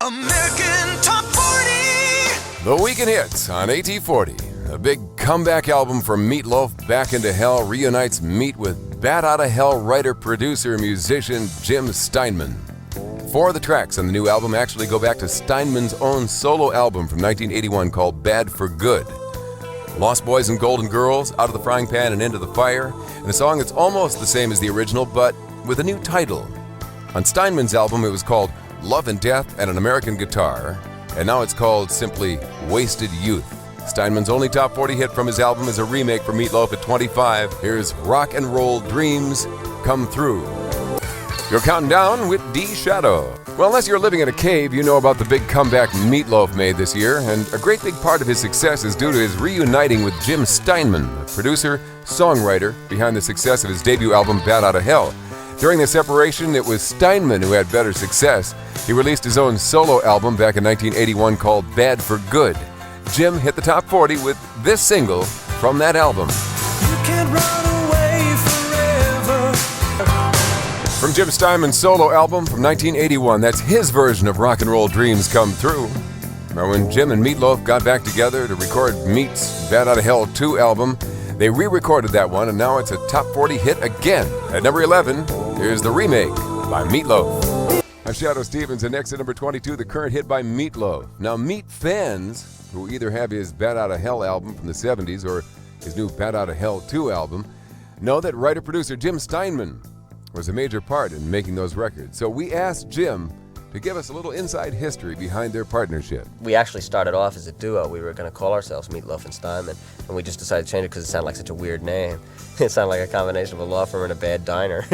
American Top 40! The Weekend Hits on AT40. A big comeback album from Meat Loaf, Back into Hell, reunites Meat with Bat Outta Hell writer, producer, musician Jim Steinman. 4 of the tracks on the new album actually go back to Steinman's own solo album from 1981 called Bad for Good. Lost Boys and Golden Girls, Out of the Frying Pan and Into the Fire, and a song that's almost the same as the original but with a new title. On Steinman's album it was called Love and Death and an American Guitar, and now it's called simply Wasted Youth. Steinman's only top 40 hit from his album is a remake for Meat Loaf at 25. Here's Rock and Roll Dreams Come Through. You're counting down with Shadoe. Well, unless you're living in a cave, you know about the big comeback Meat Loaf made this year, and a great big part of his success is due to his reuniting with Jim Steinman, producer, songwriter behind the success of his debut album Bat Outta Hell. During the separation, it was Steinman who had better success. He released his own solo album back in 1981 called Bad for Good. Jim hit the top 40 with this single from that album. You can't run away forever. From Jim Steinman's solo album from 1981, that's his version of Rock and Roll Dreams Come Through. Now, when Jim and Meat Loaf got back together to record Meat's Bat Outta Hell 2 album, they re-recorded that one, and now it's a top 40 hit again. At number 11, here's the remake by Meat Loaf. I'm Shadoe Stevens, and next at number 22, the current hit by Meat Loaf. Now, Meat fans who either have his Bat Outta Hell album from the 70s or his new Bat Outta Hell 2 album know that writer-producer Jim Steinman was a major part in making those records. So we asked Jim to give us a little inside history behind their partnership. We actually started off as a duo. We were going to call ourselves Meat Loaf and Steinman, and we just decided to change it because it sounded like such a weird name. It sounded like a combination of a law firm and a bad diner.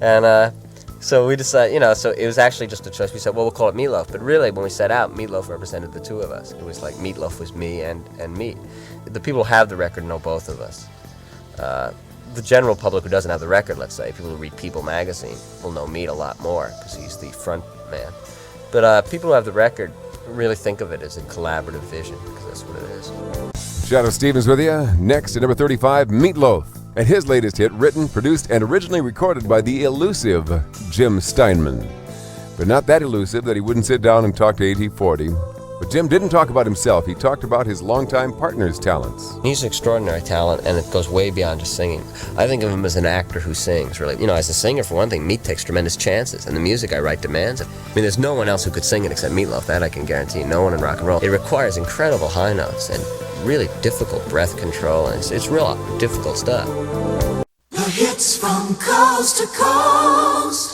And so we decided, so it was actually just a choice. We said, well, we'll call it Meat Loaf. But really, when we set out, Meat Loaf represented the two of us. It was like Meat Loaf was me and Meat. The people who have the record know both of us. The general public who doesn't have the record, let's say, people who read People magazine, will know Meat a lot more because he's the front man. But people who have the record really think of it as a collaborative vision, because that's what it is. Shadoe Stevens with you. Next at number 35, Meat Loaf, and his latest hit, written, produced, and originally recorded by the elusive Jim Steinman. But not that elusive that he wouldn't sit down and talk to AT40. But Jim didn't talk about himself. He talked about his longtime partner's talents. He's an extraordinary talent, and it goes way beyond just singing. I think of him as an actor who sings, really. As a singer, for one thing, Meat takes tremendous chances, and the music I write demands it. there's no one else who could sing it except Meat Loaf. That I can guarantee. No one in rock and roll. It requires incredible high notes and really difficult breath control, and it's real difficult stuff. The hits from coast to coast.